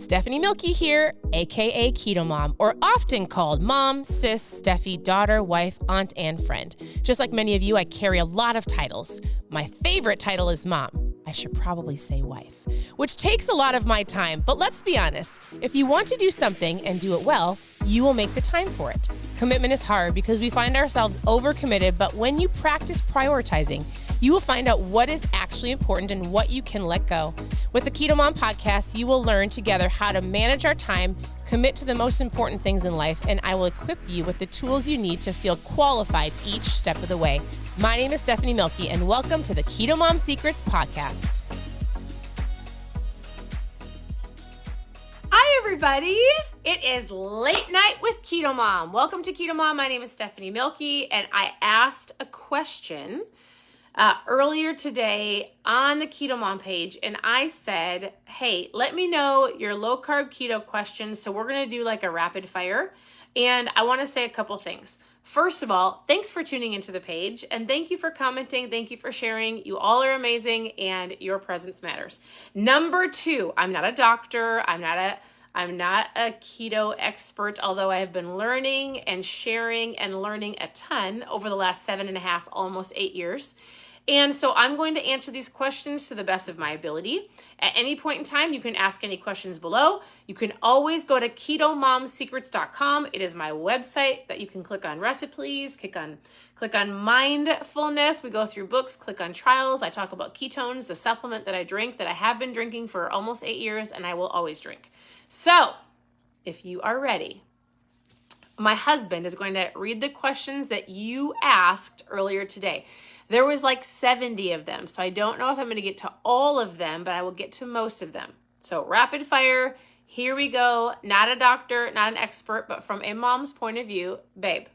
Stephanie Milky here, aka KetoMOM, or often called mom, sis, Steffi, daughter, wife, aunt, and friend. Just like many of you, I carry a lot of titles. My favorite title is mom. I should probably say wife, which takes a lot of my time. But let's be honest, if you want to do something and do it well, you will make the time for it. Commitment is hard because we find ourselves overcommitted, but when you practice prioritizing, you will find out what is actually important and what you can let go. With the KetoMOM podcast, you will learn together how to manage our time, commit to the most important things in life, and I will equip you with the tools you need to feel qualified each step of the way. My name is Stephanie Milky, and welcome to the KetoMOM Secrets podcast. Hi, everybody. It is late night with KetoMOM. Welcome to KetoMOM. My name is Stephanie Milky, and I asked a question earlier today on the KetoMOM page, and I said, hey, let me know your low carb keto questions. So we're going to do like a rapid fire, and I want to say a couple things. First of all, thanks for tuning into the page, and thank you for commenting. Thank you for sharing. You all are amazing, and your presence matters. Number two, I'm not a doctor. I'm not a keto expert, although I have been learning and sharing and learning a ton over the last 7.5, almost 8 years. And so I'm going to answer these questions to the best of my ability. At any point in time, you can ask any questions below. You can always go to ketomomsecrets.com. It is my website that you can click on recipes, click on mindfulness. We go through books, click on trials. I talk about ketones, the supplement that I drink, that I have been drinking for almost 8 years, and I will always drink. So if you are ready, my husband is going to read the questions that you asked earlier today. There was like 70 of them, so I don't know if I'm going to get to all of them, but I will get to most of them. So rapid fire, here we go. Not a doctor, not an expert, but from a mom's point of view. Babe,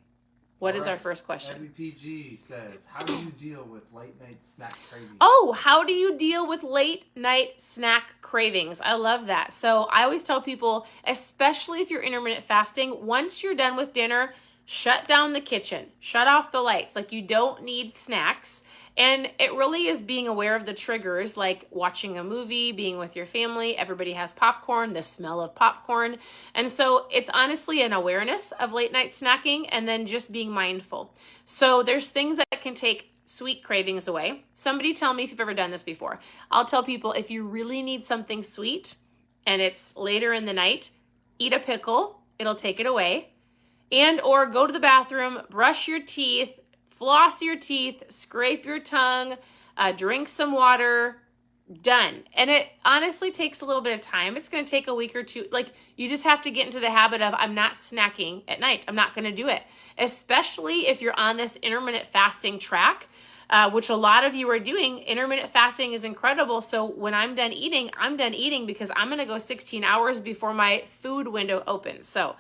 what is our first question? WPG says, how do you deal with late night snack cravings? Oh, how do you deal with late night snack cravings? I love that. So I always tell people, especially if you're intermittent fasting, once you're done with dinner, shut down the kitchen, shut off the lights. Like, you don't need snacks. And it really is being aware of the triggers, like watching a movie, being with your family. Everybody has popcorn, the smell of popcorn. And so it's honestly an awareness of late night snacking and then just being mindful. So there's things that can take sweet cravings away. Somebody tell me if you've ever done this before. I'll tell people, if you really need something sweet and it's later in the night, eat a pickle. It'll take it away. And or go to the bathroom, brush your teeth, floss your teeth, scrape your tongue, drink some water, done. And it honestly takes a little bit of time. It's going to take a week or two. Like, you just have to get into the habit of, I'm not snacking at night. I'm not going to do it. Especially if you're on this intermittent fasting track, which a lot of you are doing. Intermittent fasting is incredible. So when I'm done eating because I'm going to go 16 hours before my food window opens. So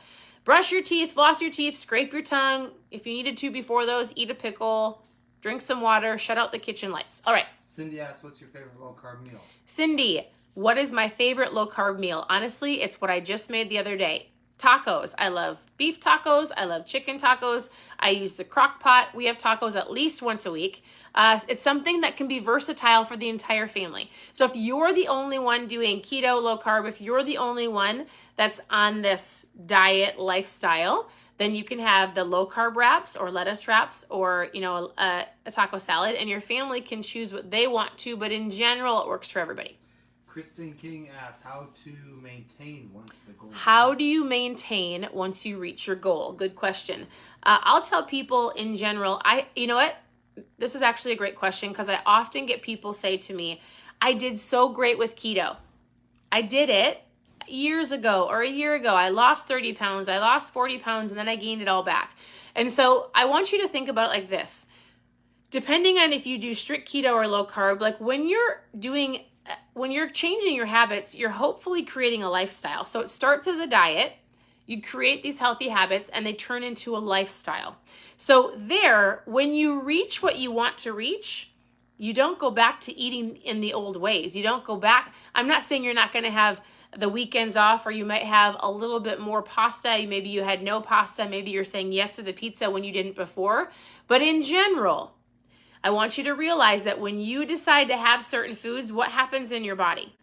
brush your teeth, floss your teeth, scrape your tongue. If you needed to before those, eat a pickle, drink some water, shut out the kitchen lights. All right. Cindy asks, what's your favorite low-carb meal? Cindy, what is my favorite low-carb meal? Honestly, it's what I just made the other day. Tacos. I love beef tacos. I love chicken tacos. I use the crock pot. We have tacos at least once a week. It's something that can be versatile for the entire family. So if you're the only one doing keto, low carb, if you're the only one that's on this diet lifestyle, then you can have the low carb wraps or lettuce wraps or, a taco salad, and your family can choose what they want to, but in general, it works for everybody. Kristen King asks, how to maintain once the goal is How reached? do you maintain once you reach your goal? Good question. I'll tell people in general, you know what? This is actually a great question because I often get people say to me, I did so great with keto. I did it years ago or a year ago. I lost 30 pounds, I lost 40 pounds, and then I gained it all back. And so I want you to think about it like this. Depending on if you do strict keto or low carb, like when you're changing your habits, you're hopefully creating a lifestyle. So it starts as a diet. You create these healthy habits and they turn into a lifestyle. So there, when you reach what you want to reach, you don't go back to eating in the old ways. You don't go back. I'm not saying you're not going to have the weekends off, or you might have a little bit more pasta. Maybe you had no pasta. Maybe you're saying yes to the pizza when you didn't before. But in general, I want you to realize that when you decide to have certain foods, what happens in your body?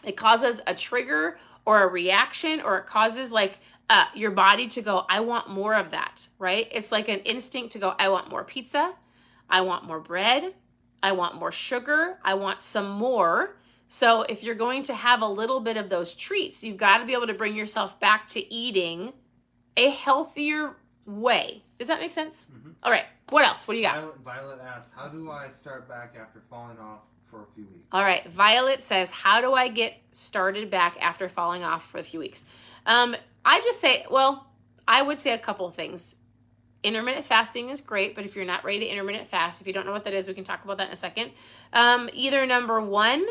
It causes a trigger or a reaction, or it causes like your body to go, I want more of that, right? It's like an instinct to go, I want more pizza. I want more bread. I want more sugar. I want some more. So if you're going to have a little bit of those treats, you've got to be able to bring yourself back to eating a healthier way. Does that make sense? Mm-hmm. All right. What else? What do you got? Violet asks, how do I start back after falling off for a few weeks? All right. Violet says, how do I get started back after falling off for a few weeks? I just say, well, I would say a couple of things. Intermittent fasting is great, but if you're not ready to intermittent fast, if you don't know what that is, we can talk about that in a second. Either number one,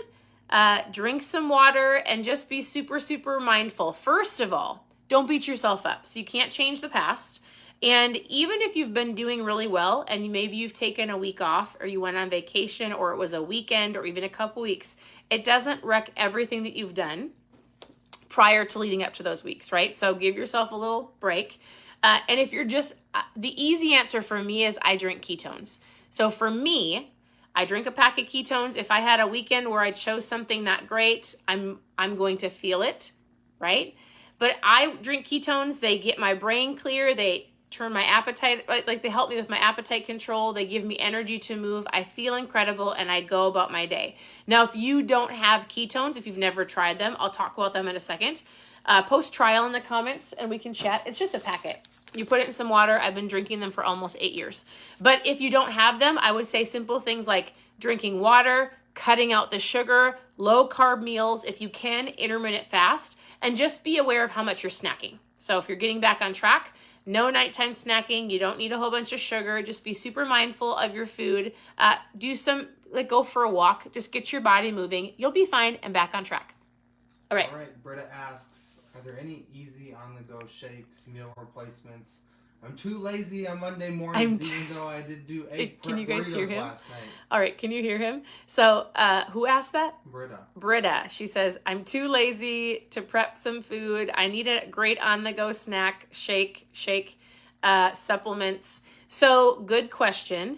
drink some water and just be super, super mindful. First of all, don't beat yourself up. So you can't change the past. And even if you've been doing really well and maybe you've taken a week off or you went on vacation or it was a weekend or even a couple weeks, it doesn't wreck everything that you've done prior to leading up to those weeks, right? So give yourself a little break. And if you're just, the easy answer for me is I drink ketones. So for me, I drink a pack of ketones. If I had a weekend where I chose something not great, I'm going to feel it, right? But I drink ketones. They get my brain clear. They turn my appetite, like they help me with my appetite control. They give me energy to move. I feel incredible and I go about my day. Now, if you don't have ketones, if you've never tried them, I'll talk about them in a second. Post trial in the comments and we can chat. It's just a packet. You put it in some water. I've been drinking them for almost 8 years. But if you don't have them, I would say simple things like drinking water, cutting out the sugar, low carb meals, if you can, intermittent fast, and just be aware of how much you're snacking. So if you're getting back on track, no nighttime snacking. You don't need a whole bunch of sugar. Just be super mindful of your food. Do some, go for a walk. Just get your body moving. You'll be fine and back on track. All right. All right. Britta asks, are there any easy on-the-go shakes, meal replacements? I'm too lazy on Monday mornings, even though I did do 8 Can you guys hear him? last night. All right, can you hear him? So who asked that? Britta. She says, I'm too lazy to prep some food. I need a great on-the-go snack, shake, supplements. So good question.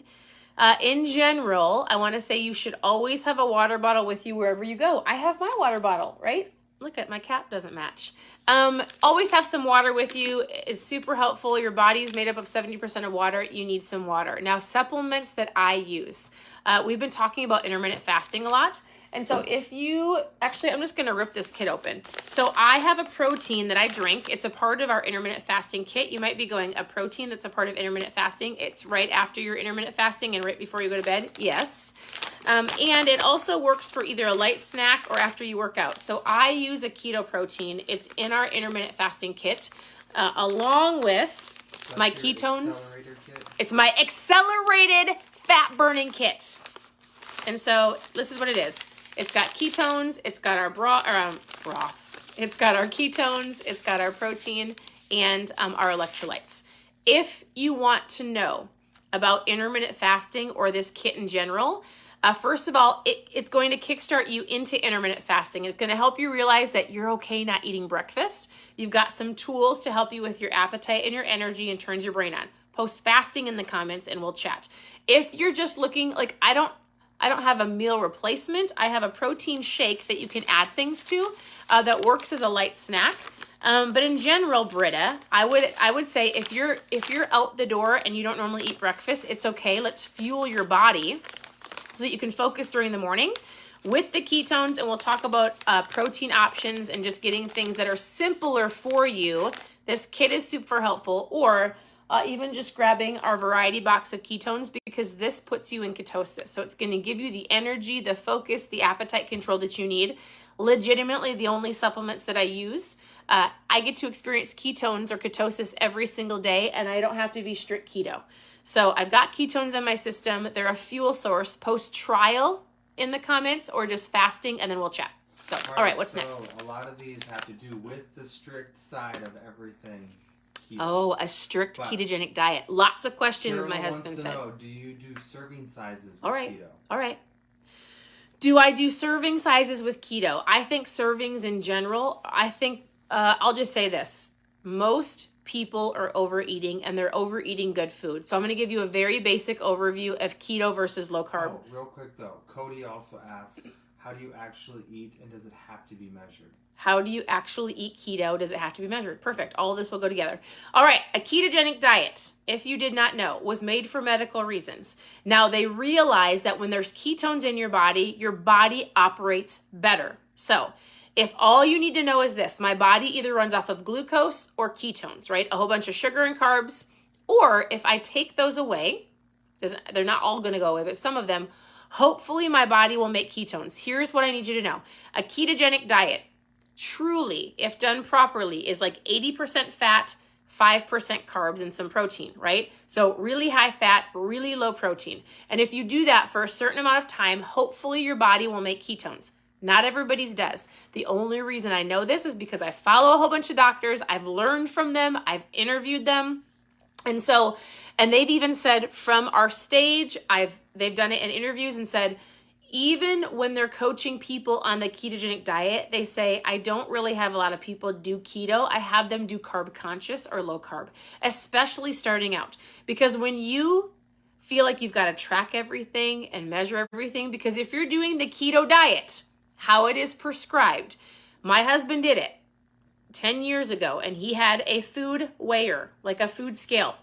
In general, I want to say you should always have a water bottle with you wherever you go. I have my water bottle, right? Look at my cap doesn't match. Always have some water with you. It's super helpful. Your body's made up of 70% of water. You need some water. Now, supplements that I use. We've been talking about intermittent fasting a lot. And so if you, actually, I'm just going to rip this kit open. So I have a protein that I drink. It's a part of our intermittent fasting kit. You might be going, a protein that's a part of intermittent fasting. It's right after your intermittent fasting and right before you go to bed. Yes. And it also works for either a light snack or after you work out. So I use a keto protein. It's in our intermittent fasting kit, along with my ketones. It's my accelerated fat burning kit. And so this is what it is. It's got ketones, it's got our broth, it's got our ketones, it's got our protein, and our electrolytes. If you want to know about intermittent fasting or this kit in general, first of all, it's going to kickstart you into intermittent fasting. It's going to help you realize that you're okay not eating breakfast. You've got some tools to help you with your appetite and your energy and turns your brain on. Post fasting in the comments and we'll chat. If you're just looking, like I don't have a meal replacement. I have a protein shake that you can add things to that works as a light snack. But in general, Britta, I would say if you're out the door and you don't normally eat breakfast, it's okay. Let's fuel your body so that you can focus during the morning with the ketones. And we'll talk about protein options and just getting things that are simpler for you. This kit is super helpful. Or even just grabbing our variety box of ketones, because this puts you in ketosis. So it's going to give you the energy, the focus, the appetite control that you need. Legitimately, the only supplements that I use, I get to experience ketones or ketosis every single day, and I don't have to be strict keto. So I've got ketones in my system. They're a fuel source. Post trial in the comments or just fasting, and then we'll chat. So, all right, what's next? A lot of these have to do with the strict side of everything. Keto. Oh, a strict ketogenic diet. Lots of questions, my husband said. Do you do serving sizes with keto? All right. Do I do serving sizes with keto? I think servings in general, I'll just say this. Most people are overeating and they're overeating good food. So I'm going to give you a very basic overview of keto versus low carb. Oh, real quick though, Cody also asks, how do you actually eat, and does it have to be measured? How do you actually eat keto? Does it have to be measured? Perfect. All of this will go together. All right. A ketogenic diet, if you did not know, was made for medical reasons. Now, they realize that when there's ketones in your body operates better. So if all you need to know is this, my body either runs off of glucose or ketones, right? A whole bunch of sugar and carbs. Or if I take those away, they're not all going to go away, but some of them, hopefully my body will make ketones. Here's what I need you to know. A ketogenic diet, truly, if done properly, is like 80% fat, 5% carbs, and some protein, right? So really high fat, really low protein. And if you do that for a certain amount of time, hopefully your body will make ketones. Not everybody's does. The only reason I know this is because I follow a whole bunch of doctors. I've learned from them. I've interviewed them. And they've even said from our stage, they've done it in interviews and said, even when they're coaching people on the ketogenic diet, they say, I don't really have a lot of people do keto. I have them do carb conscious or low carb, especially starting out. Because when you feel like you've got to track everything and measure everything, because if you're doing the keto diet, how it is prescribed, my husband did it 10 years ago, and he had a food weigher, like a food scale,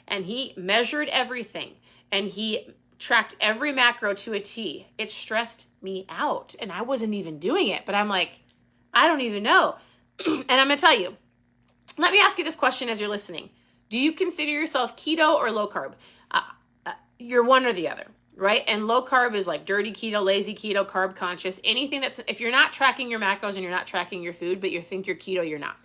and he measured everything, and he tracked every macro to a T. It stressed me out, and I wasn't even doing it, but I'm like, I don't even know. And I'm going to tell you, let me ask you this question as you're listening. Do you consider yourself keto or low carb? You're one or the other, right? And low carb is like dirty keto, lazy keto, carb conscious, anything that's, if you're not tracking your macros and you're not tracking your food, but you think you're keto, you're not.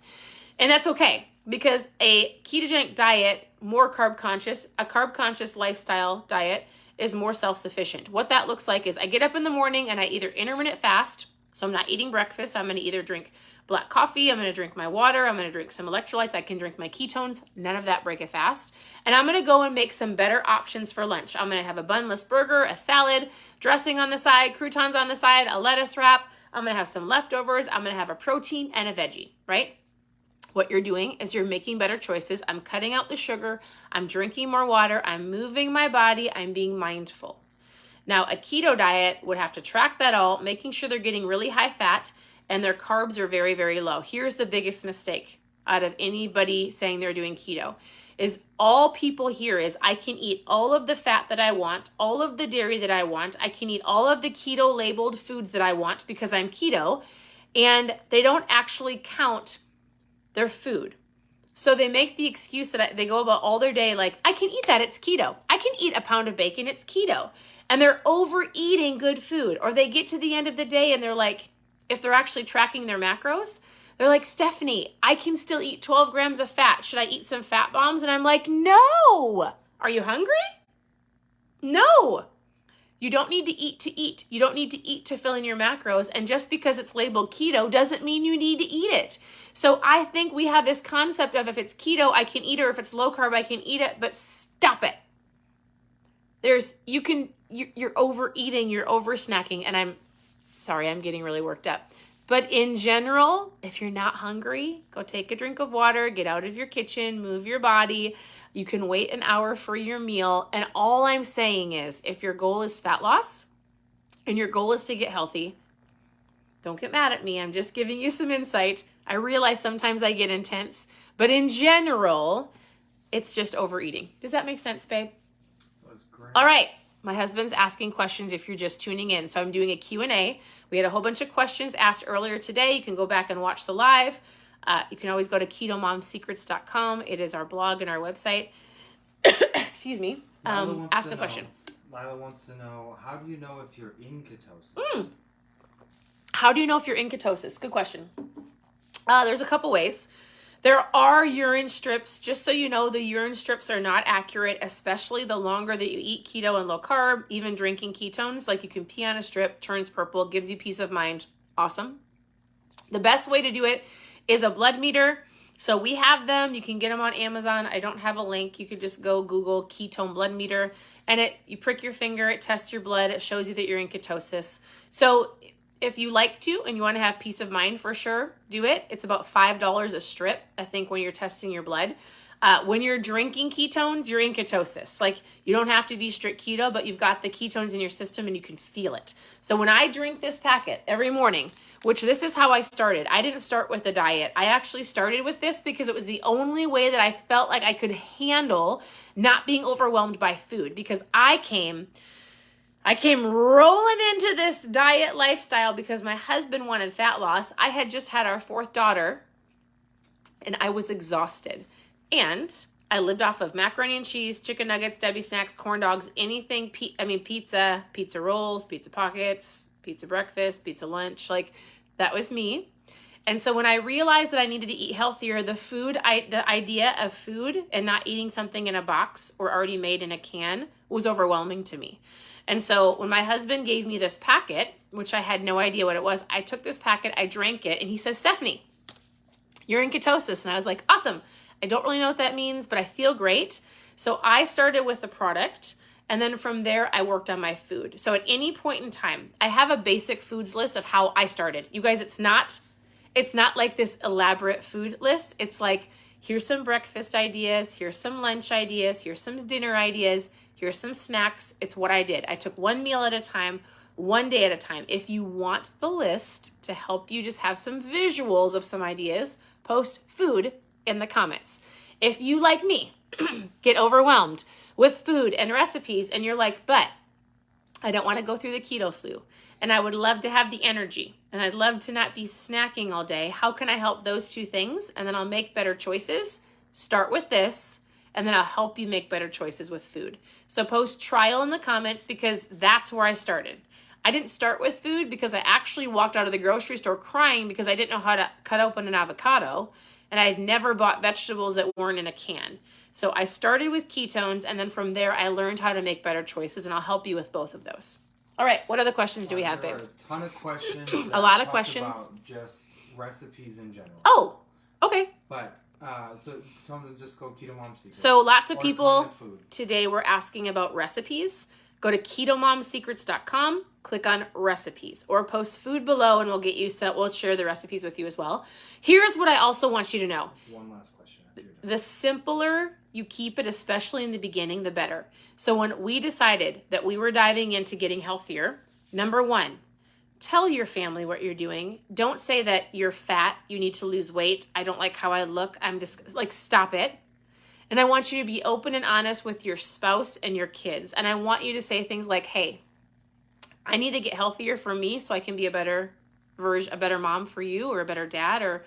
And that's okay, because a ketogenic diet, more carb conscious, a carb conscious lifestyle diet is more self-sufficient. What that looks like is I get up in the morning and I either intermittent fast, so I'm not eating breakfast. I'm going to either drink black coffee, I'm going to drink my water, I'm going to drink some electrolytes, I can drink my ketones, none of that break a fast. And I'm going to go and make some better options for lunch. I'm going to have a bunless burger, a salad, dressing on the side, croutons on the side, a lettuce wrap. I'm going to have some leftovers. I'm going to have a protein and a veggie, right? What you're doing is you're making better choices. I'm cutting out the sugar. I'm drinking more water. I'm moving my body. I'm being mindful. Now, a keto diet would have to track that all, making sure they're getting really high fat and their carbs are very, very low. Here's the biggest mistake out of anybody saying they're doing keto is all people hear is I can eat all of the fat that I want, all of the dairy that I want. I can eat all of the keto labeled foods that I want because I'm keto, and they don't actually count their food. So they make the excuse that they go about all their day like, I can eat that, it's keto. I can eat a pound of bacon, it's keto. And they're overeating good food. Or they get to the end of the day and they're like, if they're actually tracking their macros, they're like, Stephanie, I can still eat 12 grams of fat. Should I eat some fat bombs? And I'm like, no. Are you hungry? No. You don't need to eat to eat. You don't need to eat to fill in your macros. And just because it's labeled keto doesn't mean you need to eat it. So I think we have this concept of if it's keto, I can eat it, or if it's low carb, I can eat it, but stop it. You're overeating, you're over snacking. And I'm sorry, I'm getting really worked up. But in general, if you're not hungry, go take a drink of water, get out of your kitchen, move your body. You can wait an hour for your meal. And all I'm saying is, if your goal is fat loss and your goal is to get healthy, don't get mad at me. I'm just giving you some insight. I realize sometimes I get intense, but in general, it's just overeating. Does that make sense, babe? That was great. All right. My husband's asking questions if you're just tuning in. So I'm doing a Q&A. We had a whole bunch of questions asked earlier today. You can go back and watch the live. You can always go to ketomomsecrets.com. It is our blog and our website. Excuse me. Ask a question. Lila wants to know, how do you know if you're in ketosis? How do you know if you're in ketosis? Good question. There's a couple ways. There are urine strips. Just so you know, the urine strips are not accurate, especially the longer that you eat keto and low carb, even drinking ketones. Like you can pee on a strip, turns purple, gives you peace of mind. Awesome. The best way to do it is a blood meter. So we have them. You can get them on Amazon. I don't have a link. You could just go Google ketone blood meter, and you prick your finger, it tests your blood, it shows you that you're in ketosis. So if you like to and you want to have peace of mind, for sure, do it. It's about $5 a strip, I think, when you're testing your blood. When you're drinking ketones, you're in ketosis. Like, you don't have to be strict keto, but you've got the ketones in your system and you can feel it. So when I drink this packet every morning, which this is how I started. I didn't start with a diet. I actually started with this because it was the only way that I felt like I could handle not being overwhelmed by food, because I came rolling into this diet lifestyle because my husband wanted fat loss. I had just had our 4th daughter and I was exhausted. And I lived off of macaroni and cheese, chicken nuggets, Debbie snacks, corn dogs, anything. Pizza, pizza rolls, pizza pockets, pizza breakfast, pizza lunch. Like, that was me. And so when I realized that I needed to eat healthier, the idea of food and not eating something in a box or already made in a can was overwhelming to me. And so when my husband gave me this packet, which I had no idea what it was, I took this packet, I drank it, and he says, Stephanie, you're in ketosis. And I was like, awesome. I don't really know what that means, but I feel great. So I started with the product, and then from there, I worked on my food. So at any point in time, I have a basic foods list of how I started. You guys, it's not like this elaborate food list. It's like, here's some breakfast ideas, here's some lunch ideas, here's some dinner ideas, here's some snacks. It's what I did. I took one meal at a time, one day at a time. If you want the list to help you just have some visuals of some ideas, post food in the comments. If you, like me, get overwhelmed with food and recipes and you're like, but I don't want to go through the keto flu and I would love to have the energy and I'd love to not be snacking all day, how can I help those two things? And then I'll make better choices. Start with this, and then I'll help you make better choices with food. So post trial in the comments, because that's where I started. I didn't start with food because I actually walked out of the grocery store crying because I didn't know how to cut open an avocado, and I had never bought vegetables that weren't in a can. So I started with ketones, and then from there I learned how to make better choices, and I'll help you with both of those. All right, what other questions do we have, babe? There are a ton of questions. A lot of questions. About just recipes in general. Oh, okay. But, so tell them to just go KetoMOM Secrets. So lots of people today were asking about recipes. Go to ketomomsecrets.com, click on recipes, or post food below and we'll get you set. We'll share the recipes with you as well. Here's what I also want you to know. One last question. The simpler you keep it, especially in the beginning, the better. So when we decided that we were diving into getting healthier, number one, tell your family what you're doing. Don't say that you're fat, you need to lose weight, I don't like how I look, I'm just like, stop it. And I want you to be open and honest with your spouse and your kids. And I want you to say things like, hey, I need to get healthier for me so I can be a better version, a better mom for you, or a better dad, or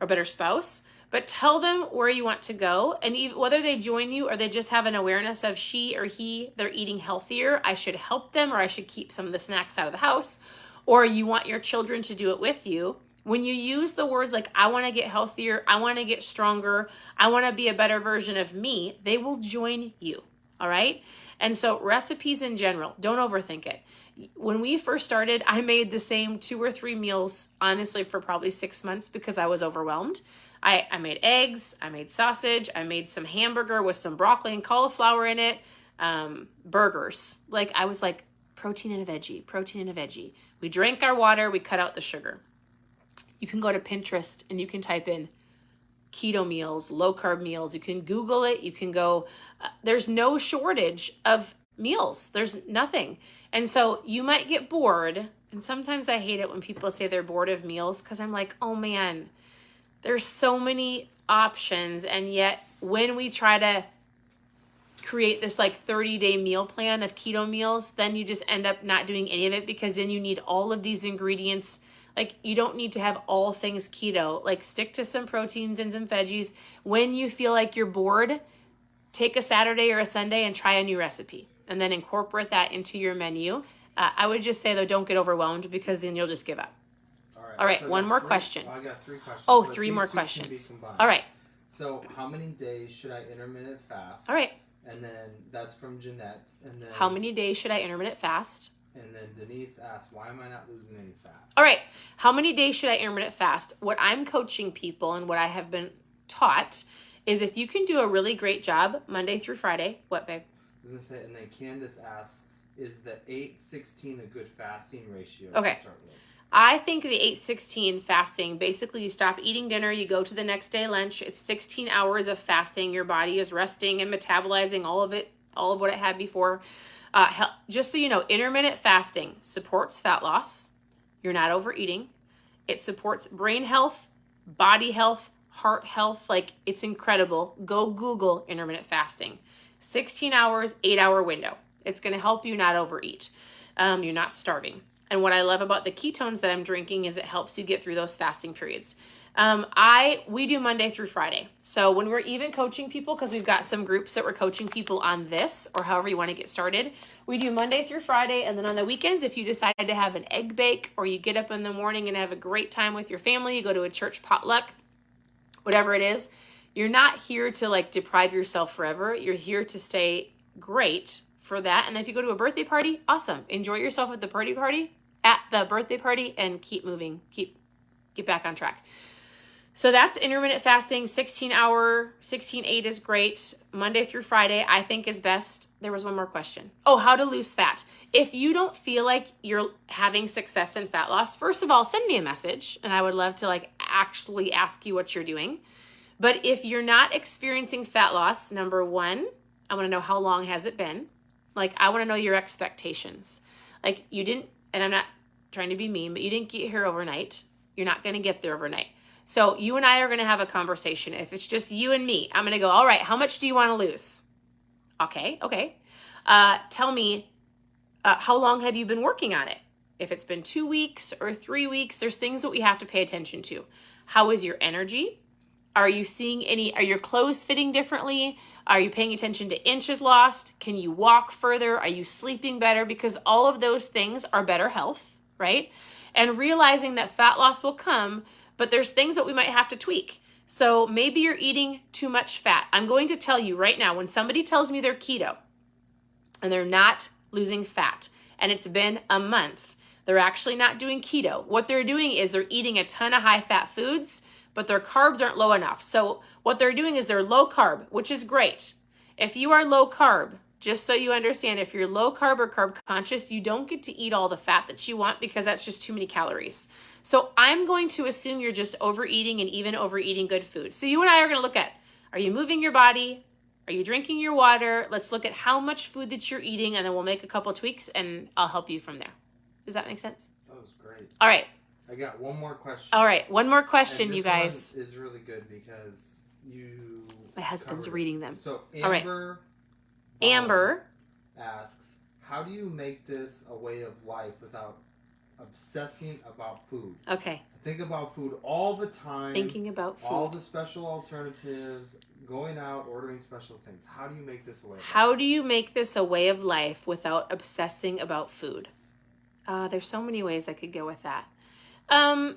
a better spouse. But tell them where you want to go. And even, whether they join you or they just have an awareness of she or he, they're eating healthier, I should help them, or I should keep some of the snacks out of the house, or you want your children to do it with you. When you use the words like, I want to get healthier, I want to get stronger, I want to be a better version of me, they will join you, all right? And so recipes in general, don't overthink it. When we first started, I made the same 2 or 3 meals, honestly, for probably 6 months because I was overwhelmed. I made eggs, I made sausage, I made some hamburger with some broccoli and cauliflower in it, burgers. Like, I was like, protein and a veggie, protein and a veggie. We drank our water, we cut out the sugar. You can go to Pinterest and you can type in keto meals, low carb meals. You can Google it. You can go, there's no shortage of meals. There's nothing. And so you might get bored. And sometimes I hate it when people say they're bored of meals, because I'm like, oh man, there's so many options. And yet when we try to create this like 30-day meal plan of keto meals, then you just end up not doing any of it, because then you need all of these ingredients. Like, you don't need to have all things keto. Like, stick to some proteins and some veggies. When you feel like you're bored, take a Saturday or a Sunday and try a new recipe, and then incorporate that into your menu. I would just say, though, don't get overwhelmed, because then you'll just give up. All right, so one more question. I got 3 questions. Oh, 3 more questions. All right. So how many days should I intermittent fast? All right. And then that's from Jeanette. And then how many days should I intermittent fast? And then Denise asked, why am I not losing any fat? All right. How many days should I intermittent fast? What I'm coaching people and what I have been taught is, if you can do a really great job Monday through Friday. What, babe? I was going to say, and then Candace asks, is the 8-16 a good fasting ratio okay. to start with? I think the 8-16 fasting, basically you stop eating dinner, you go to the next day lunch. It's 16 hours of fasting. Your body is resting and metabolizing all of it, all of what it had before. Just so you know, intermittent fasting supports fat loss. You're not overeating. It supports brain health, body health, heart health. Like, it's incredible. Go Google intermittent fasting. 16 hours, 8-hour window. It's going to help you not overeat. You're not starving. And what I love about the ketones that I'm drinking is it helps you get through those fasting periods. We do Monday through Friday. So when we're even coaching people, because we've got some groups that we're coaching people on this, or however you want to get started, we do Monday through Friday. And then on the weekends, if you decide to have an egg bake, or you get up in the morning and have a great time with your family, you go to a church potluck, whatever it is, you're not here to like deprive yourself forever. You're here to stay great for that. And if you go to a birthday party, awesome. Enjoy yourself at the birthday party, and keep moving, get back on track. So that's intermittent fasting. 16-8 is great. Monday through Friday, I think, is best. There was one more question. Oh, how to lose fat. If you don't feel like you're having success in fat loss, first of all, send me a message, and I would love to like actually ask you what you're doing. But if you're not experiencing fat loss, number one, I want to know how long has it been. Like, I want to know your expectations. Like, you didn't, and I'm not trying to be mean, but you didn't get here overnight. You're not going to get there overnight. So you and I are going to have a conversation. If it's just you and me, I'm going to go, all right, how much do you want to lose? Okay. Tell me, how long have you been working on it? If it's been 2 weeks or 3 weeks, there's things that we have to pay attention to. How is your energy? Are you seeing are your clothes fitting differently? Are you paying attention to inches lost? Can you walk further? Are you sleeping better? Because all of those things are better health, right? And realizing that fat loss will come, but there's things that we might have to tweak. So maybe you're eating too much fat. I'm going to tell you right now, when somebody tells me they're keto and they're not losing fat, and it's been a month, they're actually not doing keto. What they're doing is they're eating a ton of high-fat foods, but their carbs aren't low enough. So what they're doing is they're low carb, which is great. If you are low carb, just so you understand, if you're low carb or carb conscious, you don't get to eat all the fat that you want because that's just too many calories. So I'm going to assume you're just overeating, and even overeating good food. So you and I are going to look at, are you moving your body? Are you drinking your water? Let's look at how much food that you're eating, and then we'll make a couple tweaks, and I'll help you from there. Does that make sense? That was great. All right. I got one more question. All right, one more question, you guys. This one is really good because my husband's reading them. So Amber asks, how do you make this a way of life without obsessing about food? Okay. I think about food all the time. Thinking about food. All the special alternatives, going out, ordering special things. How do you make this a way of life? How do you make this a way of life without obsessing about food? There's so many ways I could go with that. All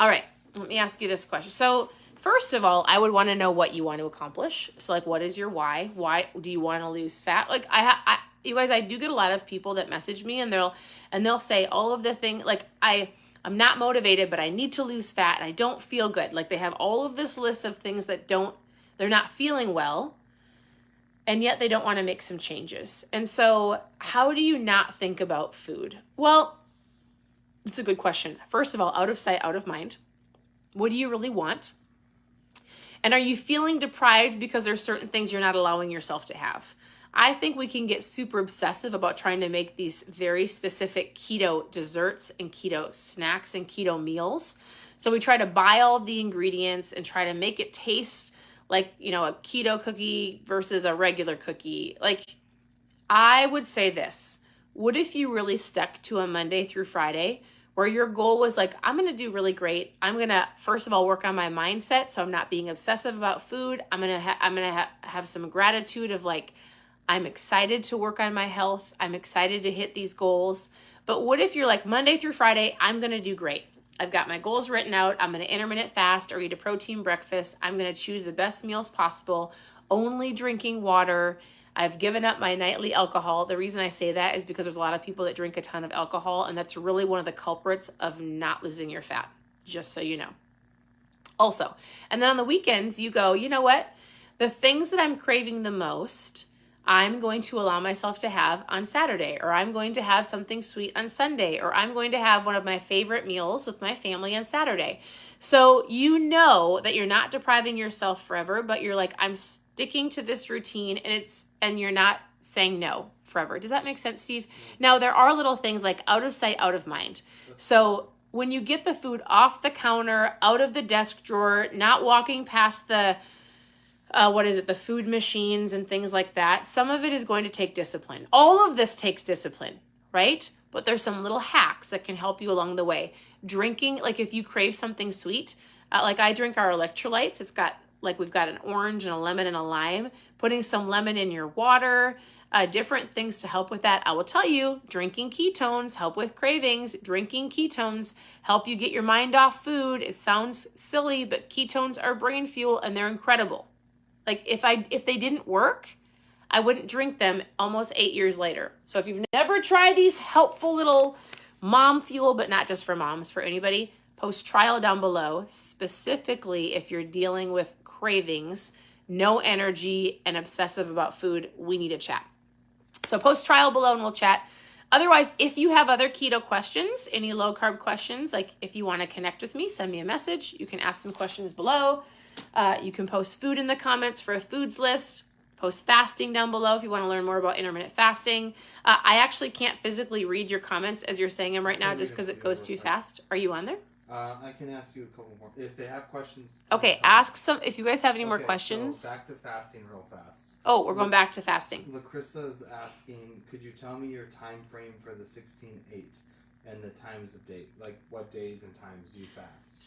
right, let me ask you this question. So first of all, I would want to know what you want to accomplish. So like, what is your why? Why do you want to lose fat? Like you guys, I do get a lot of people that message me, and they'll say all of the thing, like I'm not motivated, but I need to lose fat and I don't feel good. Like they have all of this list of things that they're not feeling well, and yet they don't want to make some changes. And so how do you not think about food? Well, it's a good question. First of all, out of sight, out of mind. What do you really want? And are you feeling deprived because there's certain things you're not allowing yourself to have? I think we can get super obsessive about trying to make these very specific keto desserts and keto snacks and keto meals. So we try to buy all of the ingredients and try to make it taste like, a keto cookie versus a regular cookie. Like, I would say this. What if you really stuck to a Monday through Friday where your goal was like, I'm going to do really great. I'm going to, first of all, work on my mindset. So I'm not being obsessive about food. I'm going to have some gratitude of like, I'm excited to work on my health. I'm excited to hit these goals. But what if you're like, Monday through Friday, I'm going to do great. I've got my goals written out. I'm going to intermittent fast or eat a protein breakfast. I'm going to choose the best meals possible, only drinking water. I've given up my nightly alcohol. The reason I say that is because there's a lot of people that drink a ton of alcohol, and that's really one of the culprits of not losing your fat, just so you know. Also, and then on the weekends, you go, you know what? The things that I'm craving the most, I'm going to allow myself to have on Saturday, or I'm going to have something sweet on Sunday, or I'm going to have one of my favorite meals with my family on Saturday. So you know that you're not depriving yourself forever, but you're like, I'm sticking to this routine, and you're not saying no forever. Does that make sense, Steve? Now, there are little things like out of sight, out of mind. So when you get the food off the counter, out of the desk drawer, not walking past the the food machines and things like that, some of it is going to take discipline. All of this takes discipline, right? But there's some little hacks that can help you along the way. Drinking, like if you crave something sweet, like I drink our electrolytes, it's got like we've got an orange and a lemon and a lime, putting some lemon in your water, different things to help with that. I will tell you, drinking ketones help with cravings. Drinking ketones help you get your mind off food. It sounds silly, but ketones are brain fuel and they're incredible. Like if they didn't work, I wouldn't drink them almost 8 years later. So if you've never tried these helpful little mom fuel, but not just for moms, for anybody, post trial down below, specifically if you're dealing with cravings, no energy, and obsessive about food, we need to chat. So post trial below and we'll chat. Otherwise, if you have other keto questions, any low carb questions, like if you want to connect with me, send me a message. You can ask some questions below. You can post food in the comments for a foods list. Post fasting down below if you want to learn more about intermittent fasting. I actually can't physically read your comments as you're saying them right now just because it goes too fast. Are you on there? I can ask you a couple more. If they have questions. Okay, ask some. If you guys have any more questions. So back to fasting real fast. Oh, we're going back to fasting. Lacrissa is asking, could you tell me your time frame for the 16/8 and the times of day? Like what days and times do you fast?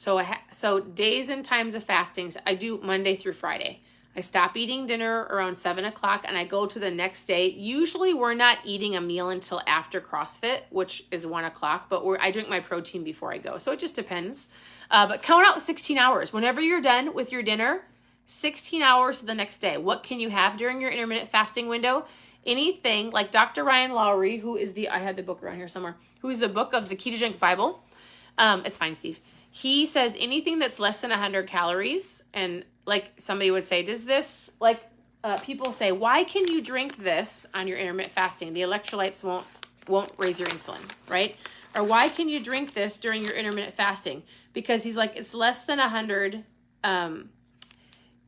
So days and times of fastings, I do Monday through Friday. I stop eating dinner around 7 o'clock and I go to the next day. Usually we're not eating a meal until after CrossFit, which is 1 o'clock, but I drink my protein before I go. So it just depends. But count out 16 hours. Whenever you're done with your dinner, 16 hours to the next day. What can you have during your intermittent fasting window? Anything like Dr. Ryan Lowry, who is I had the book around here somewhere, who's the book of the Ketogenic Bible. It's fine, Steve. He says anything that's less than 100 calories, and like somebody would say, does this, like people say, why can you drink this on your intermittent fasting? The electrolytes won't raise your insulin, right? Or why can you drink this during your intermittent fasting? Because he's like, it's less than 100,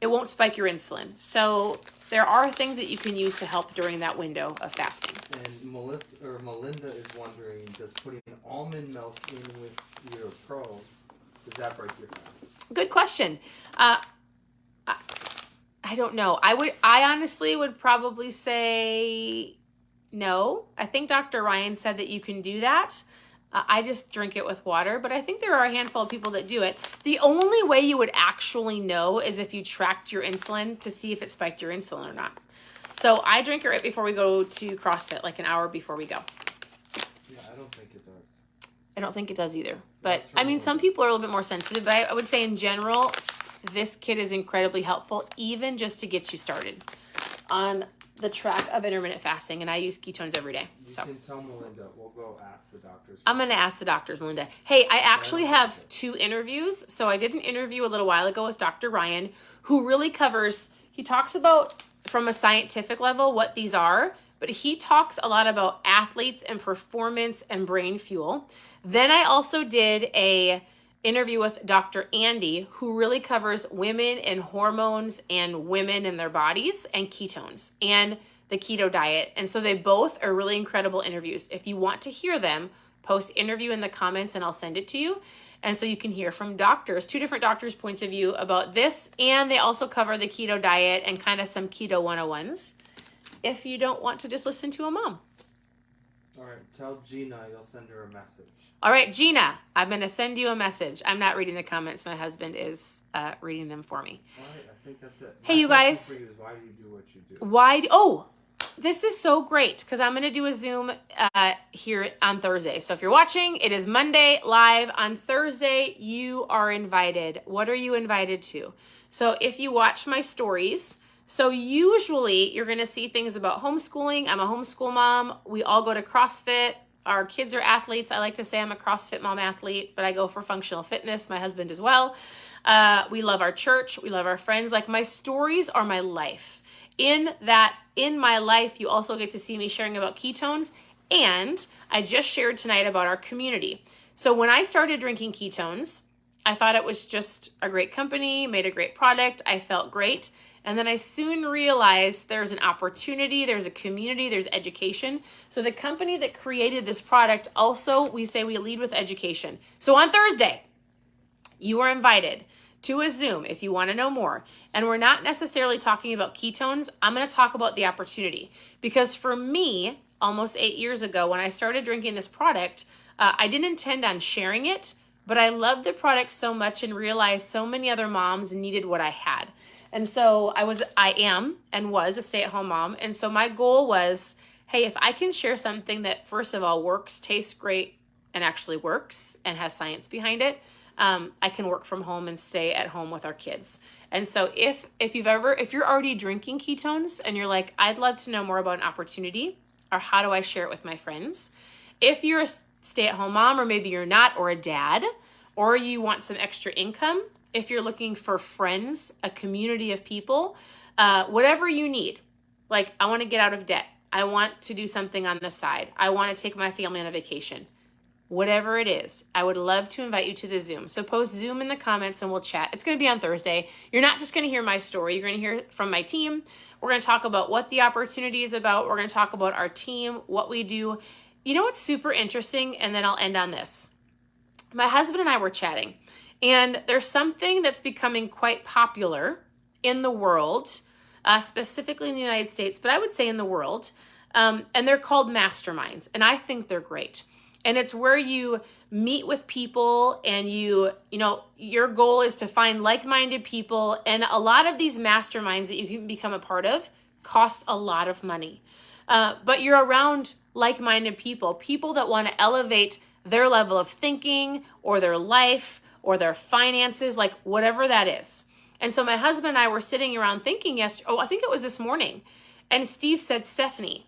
it won't spike your insulin. So there are things that you can use to help during that window of fasting. And Melinda is wondering, does putting almond milk in with your Pro, does that break your fast? Good question. I don't know. I honestly would probably say no. I think Dr. Ryan said that you can do that. I just drink it with water, but I think there are a handful of people that do it. The only way you would actually know is if you tracked your insulin to see if it spiked your insulin or not. So I drink it right before we go to CrossFit, like an hour before we go. Yeah, I don't think it does. I don't think it does either. But I mean, some people are a little bit more sensitive, but I would say in general, this kit is incredibly helpful, even just to get you started on the track of intermittent fasting. And I use ketones every day. You can tell Melinda. We'll go ask the doctors. I'm going to ask the doctors, Melinda. Hey, I actually have 2 interviews. So I did an interview a little while ago with Dr. Ryan, who really covers, he talks about from a scientific level what these are, but he talks a lot about athletes and performance and brain fuel. Then I also did a interview with Dr. Andy, who really covers women and hormones and women and their bodies and ketones and the keto diet. And so they both are really incredible interviews. If you want to hear them, post interview in the comments and I'll send it to you. And so you can hear from doctors, 2 different doctors' points of view about this. And they also cover the keto diet and kind of some keto 101s if you don't want to just listen to a mom. All right, tell Gina you'll send her a message. All right, Gina, I'm going to send you a message. I'm not reading the comments. My husband is reading them for me. All right, I think that's it. Hey, you guys. For you is why do you do what you do? This is so great because I'm going to do a Zoom here on Thursday. So if you're watching, it is Monday live. On Thursday, you are invited. What are you invited to? So if you watch my stories, so usually you're going to see things about homeschooling. I'm a homeschool mom. We all go to CrossFit. Our kids are athletes. I like to say I'm a CrossFit mom athlete, but I go for functional fitness. My husband as well. We love our church. We love our friends. Like my stories are my life. in my life, you also get to see me sharing about ketones. And I just shared tonight about our community. So when I started drinking ketones, I thought it was just a great company, made a great product. I felt great. And then I soon realized there's an opportunity, there's a community, there's education. So the company that created this product also, we say we lead with education. So on Thursday, you are invited to a Zoom if you want to know more. And we're not necessarily talking about ketones. I'm going to talk about the opportunity. Because for me, almost 8 years ago, when I started drinking this product, I didn't intend on sharing it, but I loved the product so much and realized so many other moms needed what I had. And so I am and was a stay-at-home mom. And so my goal was, hey, if I can share something that first of all works, tastes great, and actually works and has science behind it, I can work from home and stay at home with our kids. And so if you're already drinking ketones and you're like, I'd love to know more about an opportunity, or how do I share it with my friends? If you're a stay-at-home mom, or maybe you're not, or a dad, or you want some extra income, if you're looking for friends, a community of people, whatever you need. Like, I want to get out of debt. I want to do something on the side. I want to take my family on a vacation. Whatever it is, I would love to invite you to the Zoom. So post Zoom in the comments and we'll chat. It's going to be on Thursday. You're not just going to hear my story. You're going to hear from my team. We're going to talk about what the opportunity is about. We're going to talk about our team, what we do. You know what's super interesting? And then I'll end on this. My husband and I were chatting, and there's something that's becoming quite popular in the world, specifically in the United States, but I would say in the world, and they're called masterminds, and I think they're great. And it's where you meet with people and your goal is to find like-minded people. And a lot of these masterminds that you can become a part of cost a lot of money. But you're around like-minded people that want to elevate their level of thinking or their life or their finances, like whatever that is. And so my husband and I were sitting around thinking I think it was this morning. And Steve said, Stephanie,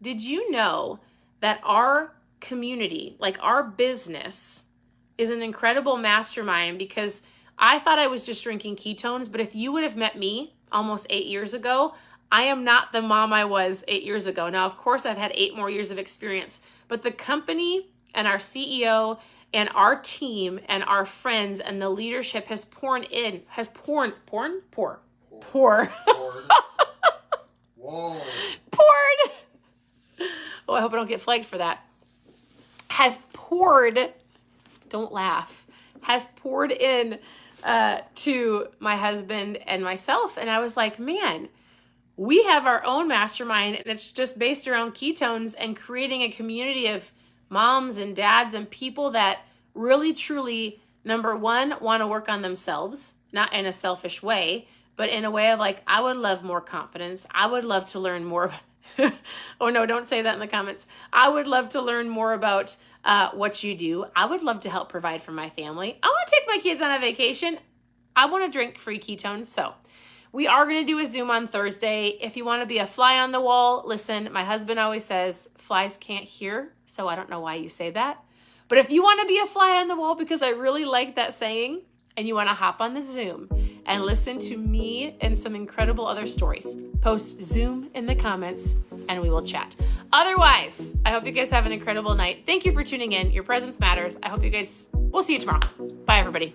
did you know that our community, like our business, is an incredible mastermind? Because I thought I was just drinking ketones, but if you would have met me almost 8 years ago, I am not the mom I was 8 years ago. Now, of course, I've had 8 more years of experience, but the company and our CEO and our team and our friends and the leadership has poured. Whoa. Poured. Oh, I hope I don't get flagged for that. Has poured, don't laugh, has poured in to my husband and myself. And I was like, man, we have our own mastermind, and it's just based around ketones and creating a community of moms and dads and people that really, truly, number one, want to work on themselves, not in a selfish way, but in a way of like, I would love more confidence. I would love to learn more. Oh no, don't say that in the comments. I would love to learn more about what you do. I would love to help provide for my family. I want to take my kids on a vacation. I want to drink free ketones. So we are going to do a Zoom on Thursday. If you want to be a fly on the wall, listen, my husband always says flies can't hear. So I don't know why you say that. But if you want to be a fly on the wall, because I really like that saying, and you want to hop on the Zoom and listen to me and some incredible other stories, post Zoom in the comments and we will chat. Otherwise, I hope you guys have an incredible night. Thank you for tuning in. Your presence matters. I hope you guys, we'll see you tomorrow. Bye, everybody.